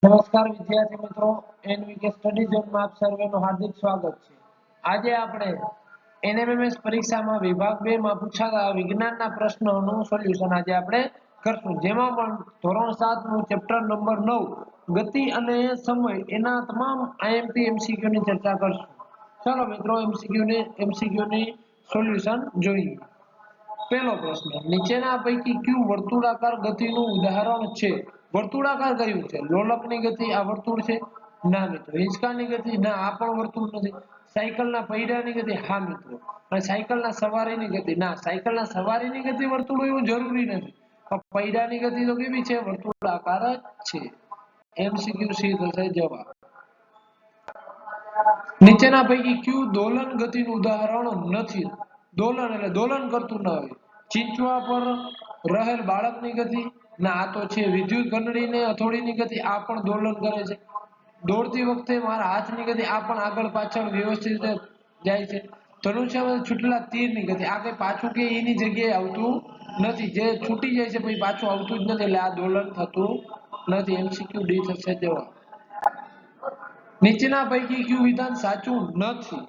નમસ્કાર વિદ્યાર્થી મિત્રો, એનવીકે સ્ટડી ઝોનમાં આપ સર્વેનું હાર્દિક સ્વાગત છે। આજે આપણે એનએમએમએસ પરીક્ષામાં વિભાગ 2 માં પૂછાતા વિજ્ઞાનના પ્રશ્નોનું સોલ્યુશન આજે આપણે કરશું, જેમાં પણ ધોરણ 7 નું ચેપ્ટર નંબર 9 ગતિ અને સમય એના તમામ આઈએમપી એમસીક્યુ ની ચર્ચા કરશું। ચાલો મિત્રો એમસીક્યુ ની સોલ્યુશન જોઈએ। પહેલો પ્રશ્ન, નીચેના પૈકી કયું વર્તુળાકાર ગતિનું ઉદાહરણ છે? વર્તુળાકાર કયું છે? લોલકની ગતિ આ વર્તુળ છે? ના મિત્રો। હિંચકાની ગતિ ના, આ પણ વર્તુળ નથી। સાયકલના પૈડાની ગતિ હા મિત્રો। અને સાયકલના સવારીની ગતિ ના, સાયકલના સવારીની ગતિ વર્તુળ એવું જરૂરી નથી, પણ પૈડાની ગતિ તો કેવી છે? વર્તુળાકાર જ છે। એમસીક્યુ સી થશે જવાબ। નીચેના પૈકી કયું દોલન ગતિનું ઉદાહરણ નથી? દોલન એટલે દોલન કરતું ન હોય। ચીંચવા પર રહેલ બાળકની ગતિ ના, આ તો છે વિદ્યુત ઘંટડીને હથોડીની ગતિ, આ પણ દોલન કરે છે। દોડતી વખતે મારા હાથની ગતિ, આ પણ આગળ પાછળ વ્યવસ્થિત જાય છે। ધનુષ્યમાં છૂટેલા તીરની ગતિ, આ કઈ પાછું કે એની જગ્યાએ આવતું નથી, જે છૂટી જાય છે પછી પાછું આવતું જ નથી, એટલે આ દોલન થતું નથી। એમસીક્યુ ડી થશે જવાબ। નીચેના પૈકી કયું વિધાન સાચું નથી?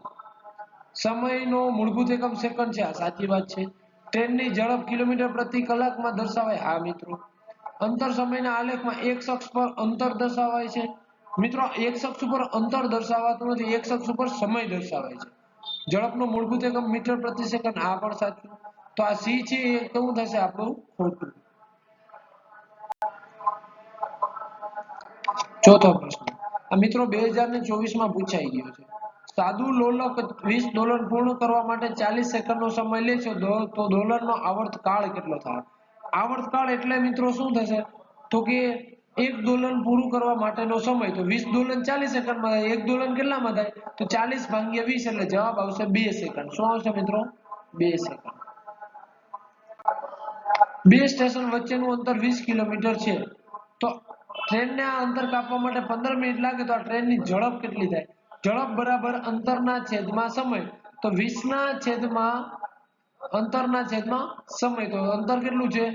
સમયનો મૂળભૂત એકમ સેકન્ડ છે, આ સાચી વાત છે। ટ્રેનની ઝડપ કિલોમીટર પ્રતિ કલાકમાં દર્શાવાય, હા મિત્રો। અંતર સમયના આલેખમાં એક્સ અક્ષ પર અંતર દર્શાવાય છે, મિત્રો એક્સ અક્ષ ઉપર અંતર દર્શાવાતું નથી, એક્સ અક્ષ ઉપર સમય દર્શાવાય છે। ઝડપનો મૂળભૂત એકમ મીટર પ્રતિ સેકન્ડ, આ પણ સાચું। તો આ સી છે એ કેવું થશે આપણું? ખોટું। ચોથો પ્રશ્ન, આ મિત્રો 2024 માં પૂછાઈ ગયો છે। સાદું લોલક 20 દોલન પૂર્ણ કરવા માટે 40 સેકન્ડનો સમય લે છે, તો દોલનનો આવર્તકાળ કેટલો થાય? આવર્તકાળ એટલે મિત્રો શું થશે? તો કે એક દોલન પૂરું કરવા માટેનો સમય, તો 20 દોલન 40 સેકન્ડમાં થાય, એક દોલન કેટલામાં થાય? તો 40 ભાગ્યા 20, એટલે જવાબ આવશે 2 સેકન્ડ। શું આવશે મિત્રો? 2 સેકન્ડ। બે સ્ટેશન વચ્ચેનું અંતર 20 કિલોમીટર છે, તો ટ્રેનને આ અંતર કાપવા માટે 15 મિનિટ લાગે, તો આ ટ્રેનની ઝડપ કેટલી થાય? ઝડપ બરાબર અંતરના છેદમાં સમય, તો 20 ના છેદમાં અંતરના છેદમાં સમય, તો અંતર કેટલું છે?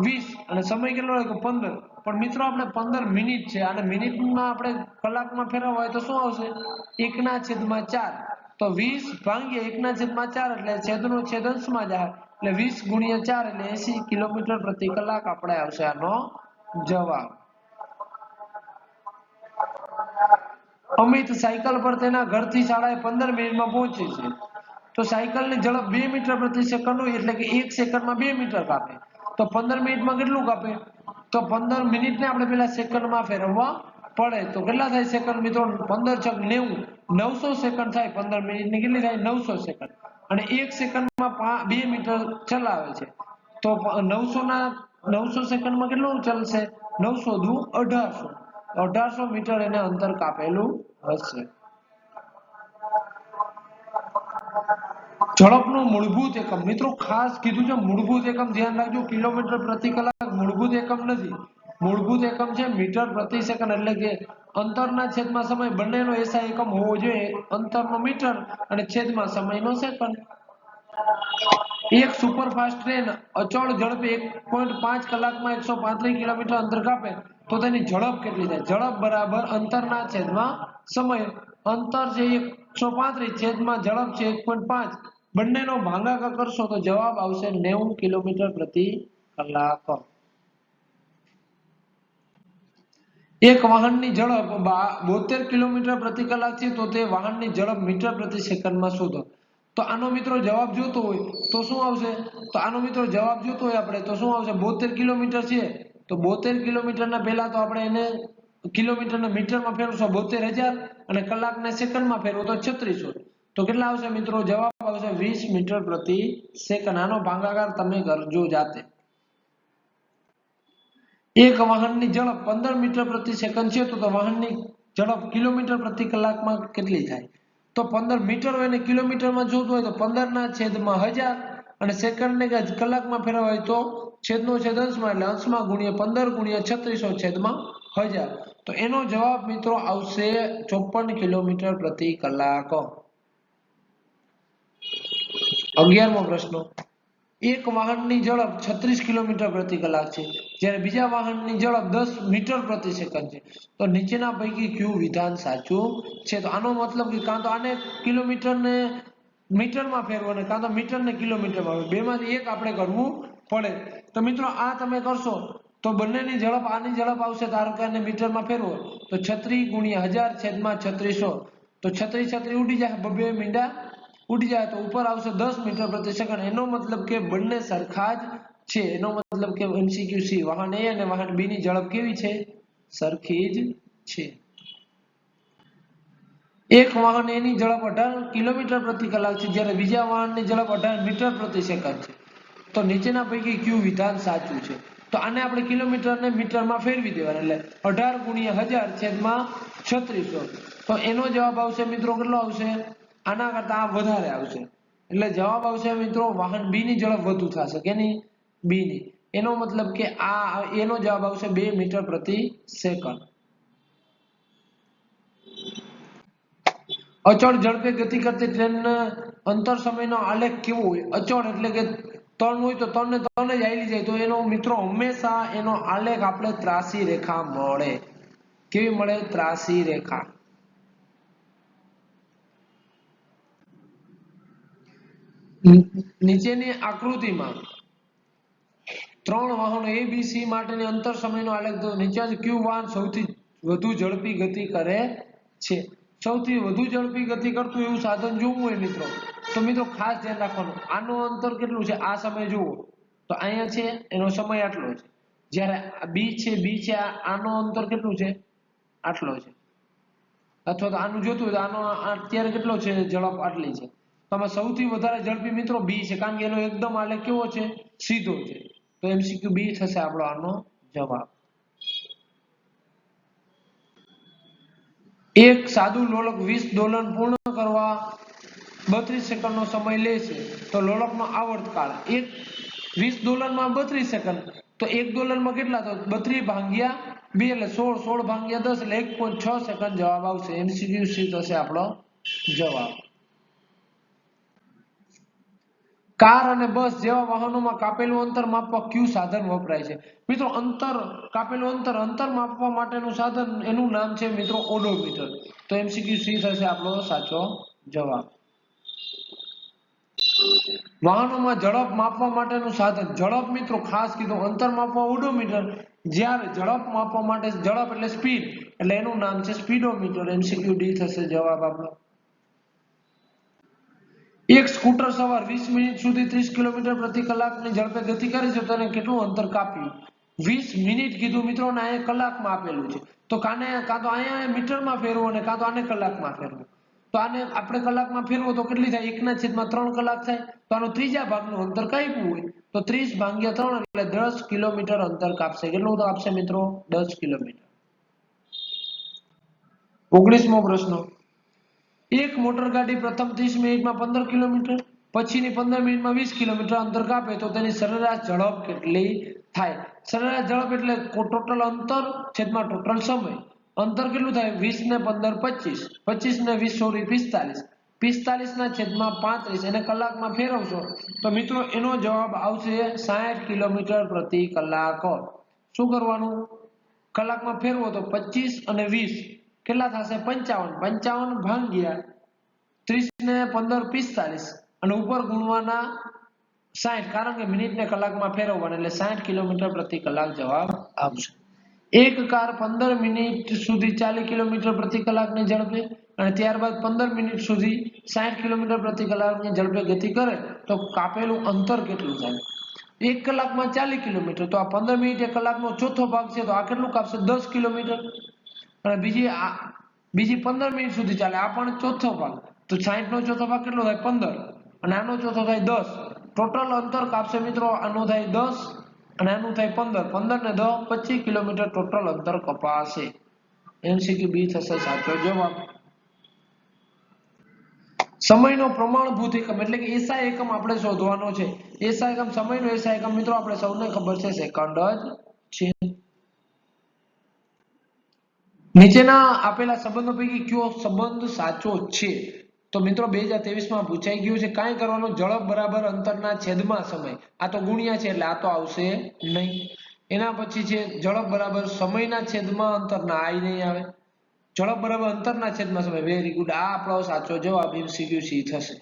20 અને સમય કેટલો લાગ્યો? 15, પણ મિત્રો આપણે 15 મિનિટ છે, અને મિનિટમાં આપણે કલાકમાં ફેરવવા હોય તો શું આવશે? 1/4, તો 20 ભાગ્યા 1/4, એટલે છેદનો છેદ અંશમાં જાય, એટલે 20 ગુણ્યા 4 એટલે 80 કિલોમીટર પ્રતિ કલાક આપણે આવશે આનો જવાબ। અમિત સાયકલ પર તેના ઘરથી શાળાએ 15 મિનિટમાં પહોંચે છે, તો સાયકલની ઝડપ 2 મીટર પ્રતિ સેકન્ડ હોય, એટલે કે 1 સેકન્ડમાં 2 મીટર કાપે, તો 15 મિનિટમાં કેટલું કાપે? તો 15 મિનિટને આપણે પેલા સેકન્ડમાં ફેરવવા પડે, તો કેટલા થાય સેકન્ડ મિત્રો? 15 છક 90, 900 સેકન્ડ થાય। 15 મિનિટની કેટલી થાય? 900 સેકન્ડ, અને 1 સેકન્ડમાં 2 મીટર ચલાવે છે, તો 900 સેકન્ડમાં કેટલું ચાલશે? 900 દુ 1800, 1800 મીટર એને અંતર કાપેલું હશે। ઝડપનું મૂળભૂત એકમ, મિત્રો ખાસ કીધું છે મૂળભૂત એકમ, ધ્યાન રાખજો, કિલોમીટર પ્રતિ કલાક મૂળભૂત એકમ નથી, મૂળભૂત એકમ છે મીટર પ્રતિ સેકન્ડ, એટલે કે અંતરના છેદમાં સમય બંનેનો એસઆઈ એકમ હોવો જોઈએ, અંતરનો મીટર અને છેદમાં સમયનો સેકન્ડ। એક સુપરફાસ્ટ ટ્રેન અચળ ઝડપે 1.5 કલાકમાં 135 કિલોમીટર અંતર કાપે, તો તેની ઝડપ કેટલી થાય? ઝડપ બરાબર અંતરના છેદમાં સમય, અંતર છે 135 છેદમાં ઝડપ છે 1.5, બંનેનો ભાગાકાર કરશો તો જવાબ આવશે 90 કિલોમીટર પ્રતિ કલાક। એક વાહનની ઝડપ 72 કિલોમીટર પ્રતિ કલાક છે, તો તે વાહનની ઝડપ મીટર પ્રતિ સેકન્ડમાં શોધો। તો આનો મિત્રો જવાબ જોતો હોય તો શું આવશે? તો આનો મિત્રો જવાબ જોતો હોય આપણે તો શું આવશે? 72 કિલોમીટર છે, તો 72 કિલોમીટરના પહેલા તો આપણે એને કિલોમીટરને મીટરમાં ફેરવશો 72000, અને કલાકને સેકન્ડમાં ફેરવો તો 3600, તો કેટલા આવશે મિત્રો? જવાબ આવશે 20 મીટર પ્રતિ સેકન્ડ। આનો ભાગાકાર તમે કરજો જાતે। એક વાહનની ઝડપ 15 મીટર પ્રતિ સેકન્ડ છે, તો વાહનની ઝડપ કિલોમીટર પ્રતિ કલાકમાં કેટલી થાય? તો 15 મીટર હોય અને કિલોમીટરમાં જોતું હોય તો 15/1000, અને સેકન્ડને કલાકમાં ફેરવવા હોય તો છેદનો છેદ અંશમાં, એટલે અંશમાં ગુણ્યા 15 ગુણ્યા 3600/1000, તો એનો જવાબ મિત્રો આવશે 54 કિલોમીટર પ્રતિ કલાક। 11મો પ્રશ્ન, એક વાહનની ઝડપ 36 કિલોમીટર પ્રતિ કલાક છે, જ્યારે બીજા વાહનની ઝડપ 10 મીટર પ્રતિ સેકન્ડ છે. તો નીચેના પૈકી કયું વિધાન સાચું છે? તો આનો મતલબ કે કાં તો આને કિલોમીટરને મીટરમાં ફેરવો ને કાં તો મીટરને કિલોમીટરમાં, બેમાંથી એક આપણે કરવું પડે. તો મિત્રો આ તમે કરશો તો બંનેની ઝડપ, આની ઝડપ આવશે, ધારો કે આને મીટરમાં ફેરવો તો 36 ગુણ્યા 1000 છેદમાં 3600, તો 36 ઉડી જાય, બબે મીંડા ઉડી જાય, તો ઉપર આવશે 10 મીટર પ્રતિ સેકન્ડ. એનો મતલબ કે બંને સરખા જ છે. એનો મતલબ કે MCQ સી, વાહન એ અને વાહન બી ની ઝડપ કેવી છે? સરખી જ છે. એક વાહન એની ઝડપ 18 કિલોમીટર પ્રતિ કલાક છે, જ્યારે બીજા વાહનની ઝડપ 18 મીટર પ્રતિ સેકન્ડ છે. તો નીચેના પૈકી કયું વિધાન સાચું છે? તો આને આપણે કિલોમીટરને મીટરમાં ફેરવી દેવાના, એટલે 18 ગુણ્યા 1000 છેદમાં 3600, તો એનો જવાબ આવશે મિત્રો કેટલો આવશે? આના કરતા આ વધારે આવશે, એટલે જવાબ આવશે મિત્રો વાહન બી ની ઝડપ વધુ થશે, કેની? બી ની. એનો મતલબ કે આ એનો જવાબ આવશે 2 મીટર પ્રતિ સેકન્ડ. અચળ ઝડપે ગતિ કરતી ટ્રેનના અંતર સમયનો આલેખ કેવો હોય? અચળ એટલે કે ત્રણ હોય તો ત્રણ ને ત્રણ જ આવી જાય, તો એનો મિત્રો હંમેશા એનો આલેખ આપણે ત્રાસી રેખા મળે. કેવી મળે? ત્રાસી રેખા. નીચેની આકૃતિમાં ત્રણ વાહનો A B C માટેની અંતર સમયનો આલેખ દો. નીચે કયું વાહન સૌથી વધુ ઝડપી ગતિ કરે છે? સૌથી વધુ ઝડપી ગતિ કરતું એવું સાધન જોવું હોય મિત્રો, તો મિત્રો ખાસ ધ્યાન રાખવાનું, આનું અંતર કેટલું છે? આ સમય જુઓ તો અહીંયા છે, એનો સમય આટલો છે. જ્યારે બી છે આનો અંતર કેટલું છે? આટલો છે. અથવા તો આનું જોતું હોય તો આનો અત્યારે કેટલો છે? ઝડપ આટલી છે. તો સૌથી વધારે ઝડપી મિત્રો બી છે, કારણ કે એનો એકદમ આલેખ કેવો છે? સીધો છે. તો MCQ બી થશે આપણો આનો જવાબ. એક સાદું લોલક 20 દોલન પૂર્ણ કરવા 32 સેકન્ડનો સમય લે છે, તો લોલકનો આવર્તકાળ 20 દોલનમાં 32 સેકન્ડ, તો એક દોલનમાં કેટલા? તો 32 ભાગ્યા 2 એટલે 16, 16 ભાગ્યા 10 એટલે 1.6 સેકન્ડ જવાબ આવશે. MCQ સી થશે આપણો જવાબ. કાર અને બસ જેવા વાહનોમાં કાપેલું અંતર માપવા કયું સાધન વપરાય છે? મિત્રો કાપેલું અંતર માપવા માટેનું સાધન, એનું નામ છે મિત્રો ઓડોમીટર. તો MCQ સી થશે આપણો સાચો જવાબ. વાહનોમાં ઝડપ માપવા માટેનું સાધન, ઝડપ મિત્રો ખાસ કીધું, અંતર માપવા ઓડોમીટર, જ્યારે ઝડપ માપવા માટે ઝડપ એટલે સ્પીડ, એટલે એનું નામ છે સ્પીડોમીટર. MCQ ડી થશે જવાબ આપણો. એક સ્કૂટર સવાર 20 મિનિટ સુધી 30 કિલોમીટર પ્રતિ કલાકની ઝડપે ગતિ કરે છે, તો એને કેટલું અંતર કાપ્યું? 20 મિનિટ કીધું મિત્રો, ને અહીંયા કલાકમાં આપેલું છે, તો કાં તો અહીંયા મીટરમાં ફેરવો અને કાં તો આને કલાકમાં ફેરવો. તો આને આપણે કલાકમાં ફેરવો તો કેટલી થાય? 1/3 કલાક થાય. તો આનું ત્રીજા ભાગનું અંતર કાપ્યું હોય તો 30 ભાગ્યા 3 એટલે 10 કિલોમીટર અંતર કાપશે. કેટલું કાપશે મિત્રો? 10 કિલોમીટર. 19મો પ્રશ્ન, એક મોટર ગાડી પ્રથમ 30 મિનિટમાં 15 કિલોમીટર, પછીની 15 મિનિટમાં 20 કિલોમીટર અંતર કાપે તો તેની સરેરાશ ઝડપ કેટલી થાય? સરેરાશ ઝડપ એટલે ટોટલ અંતર છેદમાં ટોટલ સમય. અંતર કેટલું થાય? 20 ને 15 25, 25 ને 20 સોરી 45, 45 ના છેદમાં 35, એને કલાકમાં ફેરવશો તો મિત્રો એનો જવાબ આવશે 60 કિલોમીટર પ્રતિ કલાક. શું કરવાનું? કલાકમાં ફેરવો તો 25 અને 20 કેટલા થશે? 55, 55 ભાગ્યા 30 ને 15 45, અને ઉપર ગુણવાના 60, કારણ કે મિનિટ ને કલાકમાં ફેરવવાના, એટલે 60 કિલોમીટર પ્રતિ કલાક જવાબ આવશે. એક કાર 15 મિનિટ સુધી 40 કિલોમીટર પ્રતિ કલાકની ઝડપે અને ત્યારબાદ 15 મિનિટ સુધી 60 કિલોમીટર પ્રતિ કલાકની ઝડપે ગતિ કરે તો કાપેલું અંતર કેટલું થાય? 1 કલાકમાં 40 કિલોમીટર, તો આ 15 મિનિટ 1 કલાકનો ચોથો ભાગ છે, તો આ કેટલું કાપશે? 10 કિલોમીટર. અને બીજી 15 મિનિટ સુધી ચાલે, આ પણ ચોથો ભાગ, તો 60 નો ચોથો ભાગ કેટલો થાય? 15, અને આનો ચોથો થાય 10. ટોટલ અંતર કાપશે મિત્રો, આનું થાય 10 અને આનું થાય 15, 15 ને 10 25 કિલોમીટર ટોટલ અંતર કપાશે. MCQ બી થશે સાચો જવાબ. સમયનો પ્રમાણભૂત એકમ એટલે કે એસઆઈ એકમ આપણે શોધવાનો છે. એસઆઈ એકમ, સમયનો એસઆઈ એકમ મિત્રો આપણે સૌને ખબર છે સેકન્ડ જ છે. નીચેના આપેલા સંબંધો પૈકી કયો સંબંધ સાચો છે? તો મિત્રો 2023 પૂછાઈ ગયું છે કાંઈ કરવાનું ઝડપ બરાબર અંતરના છેદમાં સમય આ તો ગુણ્યા છે એટલે આ તો આવશે નહીં એના પછી છે ઝડપ બરાબર સમયના છેદમાં અંતરના આ નહીં આવે ઝડપ બરાબર અંતરના છેદમાં સમય વેરી ગુડ આ આપણો સાચો જવાબ MCQ સી થશે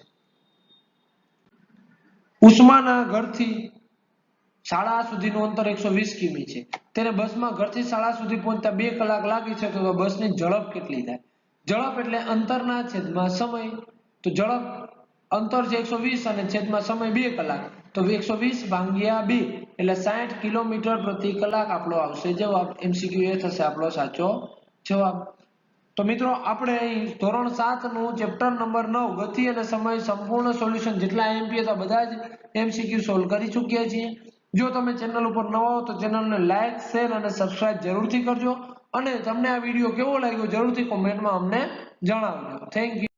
ઉષ્માના ઘરથી શાળા સુધીનું અંતર 120 કિમી છે તેને બસમાં ઘરથી શાળા સુધી પહોંચતા 2 કલાક લાગી છે તો બસની ઝડપ કેટલી થાય ઝડપ એટલે અંતરના છેદમાં સમય તો ઝડપ અંતર છે 120 અને છેદમાં સમય 2 કલાક તો 120 ભાગ્યા 2 એટલે 60 કિલોમીટર પ્રતિ કલાક આપણો આવશે જવાબ MCQ એ થશે આપણો સાચો જવાબ તો મિત્રો આપણે અહીં ધોરણ 7 નું ચેપ્ટર નંબર 9 ગતિ અને સમય સંપૂર્ણ સોલ્યુશન જેટલા MP હતા બધા જ MCQ સોલ્વ કરી ચૂક્યા છીએ જો તમે ચેનલ ઉપર નવા હો તો ચેનલને લાઈક શેર અને સબસ્ક્રાઇબ જરૂરથી કરજો અને તમને આ વિડિયો કેવો લાગ્યો જરૂરથી કોમેન્ટમાં અમને જણાવજો થેન્ક યુ